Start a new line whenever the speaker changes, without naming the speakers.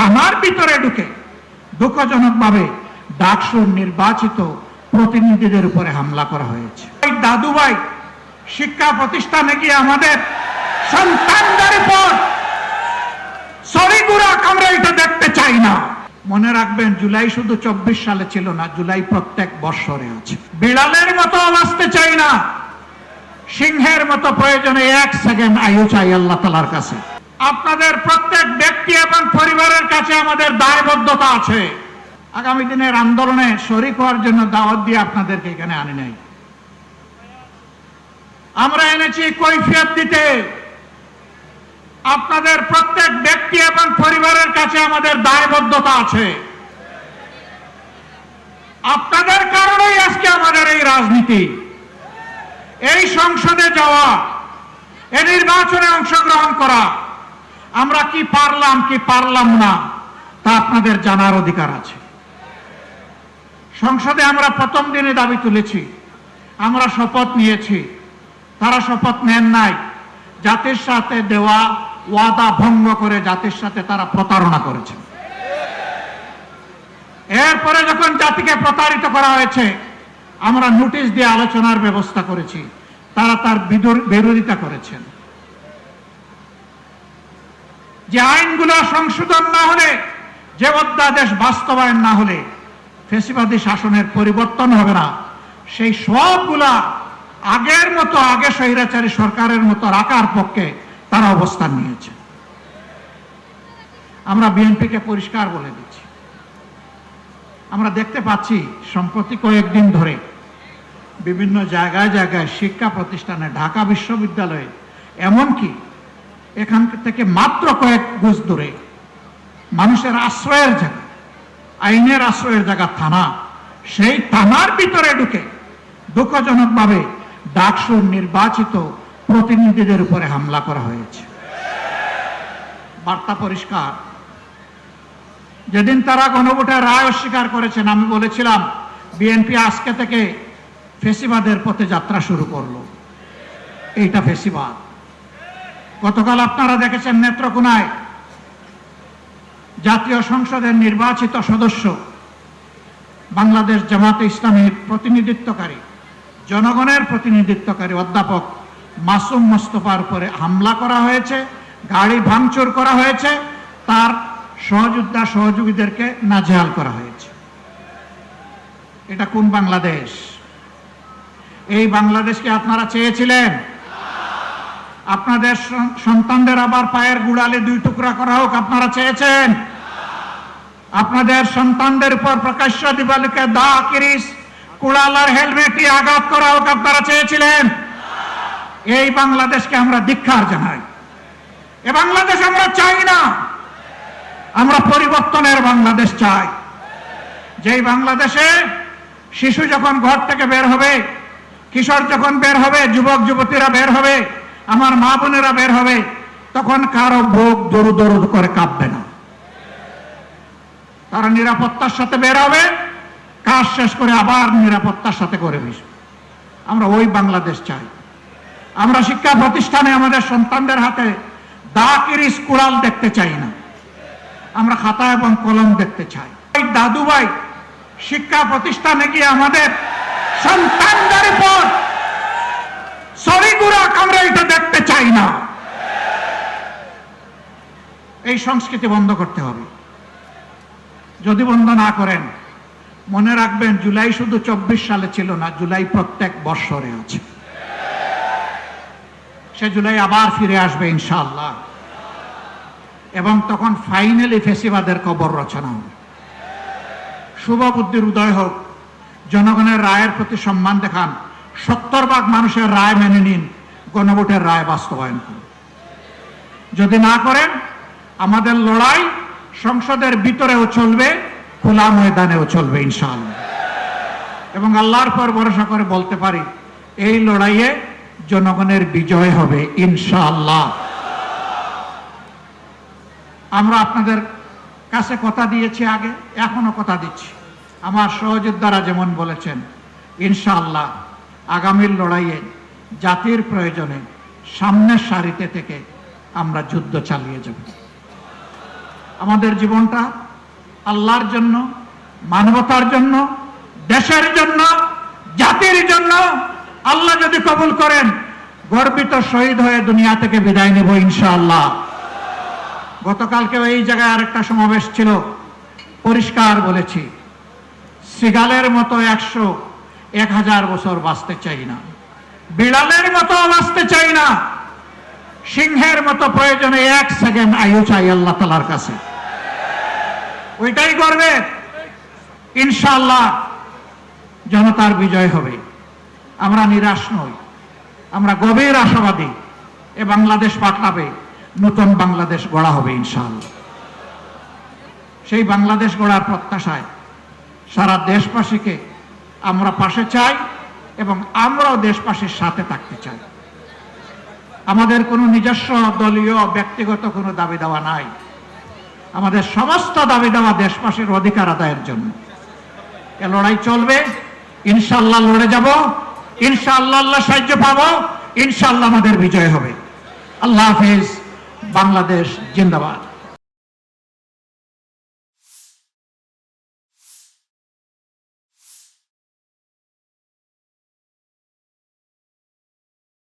থানার ভিতরে ঢুকে দুঃখজনকভাবে ডাকসুর নির্বাচিত প্রতিনিধিদের উপরে হামলা করা হয়েছে। দাদুভাই শিক্ষা প্রতিষ্ঠানে গিয়ে আমাদের সন্তানদের উপর সরিগুড়া আমরা এটা দেখতে চাই না। মনে রাখবেন, জুলাই শুধু 24 সালে ছিল না, জুলাই প্রত্যেক বৎসরে আছে। বিড়ালের মতো বাঁচতে চাই না, সিংহের মতো প্রয়োজনে 1 সেকেন্ড আয়ু চাই আল্লাহ তাআলার কাছে। আপনাদের প্রত্যেক ব্যক্তি এবং পরিবারের কাছে আমাদের দায়বদ্ধতা আছে। আগামী দিনের আন্দোলনে শরীক হওয়ার জন্য দাওয়াত দিয়ে আপনাদেরকে এখানে আনি নাই, আমরা এনেছি কৈফিয়ত দিতে। আপনাদের প্রত্যেক ব্যক্তি এবং পরিবারের কাছে আমাদের দায়বদ্ধতা আছে। আপনাদের কারণেই আজকে আমাদের এই রাজনীতি, এই সংসদে যাওয়া, এই নির্বাচনে অংশগ্রহণ করা। আমরা কি পারলাম কি পারলাম না তা আপনাদের জানার অধিকার আছে। সংসদে আমরা প্রথম দিনে দাবি তুলেছি, আমরা শপথ নিয়েছি, তারা শপথ নেন নাই। জাতির সাথে দেওয়া ওয়াদা ভঙ্গ করে জাতির সাথে তারা প্রতারণা করেছে। এরপরে যখন জাতিকে প্রতারিত করা হয়েছে, আমরা নোটিশ দিয়ে আলোচনার ব্যবস্থা করেছি, তারা তার বিরোধিতা করেছেন। যে আইনগুলো সংশোধন না হলে, যে অধ্যাদেশ বাস্তবায়ন না হলে ফ্যাসিবাদী শাসনের পরিবর্তন হবে না, সেই সবগুলা আগের মতো, আগে স্বৈরাচারী সরকারের মতো রাখার পক্ষে তারা অবস্থান নিয়েছে। আমরা বিএনপিকে পরিষ্কার বলে দিচ্ছি, আমরা দেখতে পাচ্ছি সম্প্রতি কয়েকদিন ধরে বিভিন্ন জায়গায় জায়গায় শিক্ষা প্রতিষ্ঠানে, ঢাকা বিশ্ববিদ্যালয়ে, এমনকি এখান থেকে মাত্র কয়েক গজ দূরে মানুষের আশ্রয়ের জায়গা, আইনের আশ্রয়ের জায়গা থানা, সেই থানার ভিতরে ঢুকে দুঃখজনকভাবে ডাকসুর নির্বাচিত প্রতিনিধিদের উপরে হামলা করা হয়েছে। বার্তা পরিষ্কার। যেদিন তারা গণভোটের রায় অস্বীকার করেছেন, আমি বলেছিলাম বিএনপি আজকে থেকে ফ্যাসিবাদের পথে যাত্রা শুরু করলো। এইটা ফ্যাসিবাদ। গতকাল আপনারা দেখেছেন নেত্রকোনায় জাতীয় সংসদের নির্বাচিত সদস্য, বাংলাদেশ জামাতে ইসলামীর প্রতিনিধিত্বকারী, জনগণের প্রতিনিধিত্বকারী অধ্যাপক মাসুম মোস্তফার উপরে হামলা করা হয়েছে, গাড়ি ভাঙচুর করা হয়েছে, তার সহযোদ্ধা সহযোগীদেরকে নাজেহাল করা হয়েছে। এটা কোন বাংলাদেশ? এই বাংলাদেশকে আপনারা চেয়েছিলেন? আপনাদের সন্তানদের আবার পায়ের গুড়ালে 2 টুকরা করা হোক আপনারা চেয়েছেন? আপনাদের সন্তানদের উপর প্রকাশ্য দিবালোকে দা, কিরিশ, কুড়ালার হেলমেটে আঘাত করা হোক আপনারা চেয়েছিলেন? এই বাংলাদেশকে আমরা ধিক্কার জানাই। এ বাংলাদেশ আমরা চাই না। আমরা পরিবর্তনের বাংলাদেশ চাই, যেই বাংলাদেশে শিশু যখন ঘর থেকে বের হবে, কিশোর যখন বের হবে, যুবক যুবতীরা বের হবে, আমার মা বোনেরা বের হবে, তখন কারো বুক দরু দরু করে কাঁপবে না। তারা নিরাপত্তার সাথে বের হবে, কাজ শেষ করে আবার নিরাপত্তার সাথে করে মিশবে। আমরা ওই বাংলাদেশ চাই। আমরা শিক্ষা প্রতিষ্ঠানে আমাদের সন্তানদের হাতে দা, কিরিশ, কুড়াল দেখতে চাই না। আমরা খাতা এবং কলম দেখতে চাই। দাদুভাই শিক্ষা প্রতিষ্ঠানে গিয়ে আমাদের সন্তানদের উপর সরিগুড়া আমরা এটা দেখতে চাই না। এই সংস্কৃতি বন্ধ করতে হবে। যদি বন্ধ না করেন, মনে রাখবেন জুলাই শুধু 24 সালে ছিল না, জুলাই প্রত্যেক বৎসরে আছে। সে জুলাই আবার ফিরে আসবে ইনশাআল্লাহ, এবং তখন ফাইনালি ফ্যাসিবাদের কবর রচনা হবে। শুভ বুদ্ধির উদয় হোক। জনগণের রায়ের প্রতি সম্মান দেখান। 70% মানুষের রায় মেনে নিন, গণভোটের রায় বাস্তবায়ন করুন। যদি না করেন, আমাদের লড়াই সংসদের ভিতরেও চলবে, খোলা ময়দানেও চলবে ইনশাআল্লাহ। এবং আল্লাহর পর ভরসা করে বলতে পারি, এই লড়াইয়ে জনগণের বিজয় হবে ইনশাআল্লাহ। আমরা আপনাদের কাছে কথা দিয়েছি আগে, এখনো কথা দিচ্ছি। আমার সহযোদ্ধারা যেমন বলেছেন, ইনশাআল্লাহ আগামীর লড়াইয়ে জাতির প্রয়োজনে সামনের সারিতে থেকে আমরা যুদ্ধ চালিয়ে যাব। আমাদের জীবনটা আল্লাহর জন্য, মানবতার জন্য, দেশের জন্য, জাতির জন্য আল্লাহ যদি কবুল করেন গর্বিত শহীদ হয়ে দুনিয়া থেকে বিদায় নেব ইনশাআল্লাহ। গতকালকে এই জায়গায় আরেকটা সমাবেশ ছিল, পরিষ্কার বলেছি, সিগালের মতো 100-1000 বছর বাঁচতে চাই না, বিড়ালের মতো বাঁচতে চাই না, সিংহের মতো প্রয়োজনে 1 সেকেন্ড আয়ু চাই আল্লাহ তাআলার কাছে। ওইটাই করবে ইনশাআল্লাহ, জনতার বিজয় হবে। আমরা নিরাশ নই, আমরা গভীর আশাবাদী। এ বাংলাদেশ পাল্টাবে, নতুন বাংলাদেশ গড়া হবে ইনশাআল্লাহ। সেই বাংলাদেশ গড়ার প্রত্যাশায় সারা দেশবাসীকে আমরা পাশে চাই এবং আমরাও দেশবাসীর সাথে থাকতে চাই। আমাদের কোনো নিজস্ব দলীয় ব্যক্তিগত কোনো দাবি দেওয়া নাই, আমাদের সমস্ত দাবি দেওয়া দেশবাসীর অধিকার আদায়ের জন্য। এ লড়াই চলবে ইনশাআল্লাহ, লড়ে যাব ইনশাআল্লাহ, আল্লাহ সাহায্য পাবো ইনশাআল্লাহ, আমাদের বিজয় হবে। আল্লাহ হাফেজ, বাংলাদেশ জিন্দাবাদ।